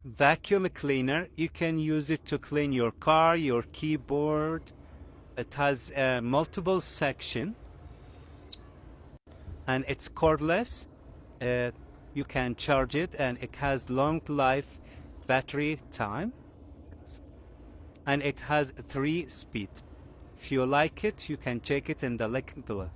vacuum cleaner. You can use it to clean your car, your keyboard. It has multiple section, and it's cordless. uh, you can charge it, and it has long life battery time, and it has 3 speed. If you like it, you can check it in the link below.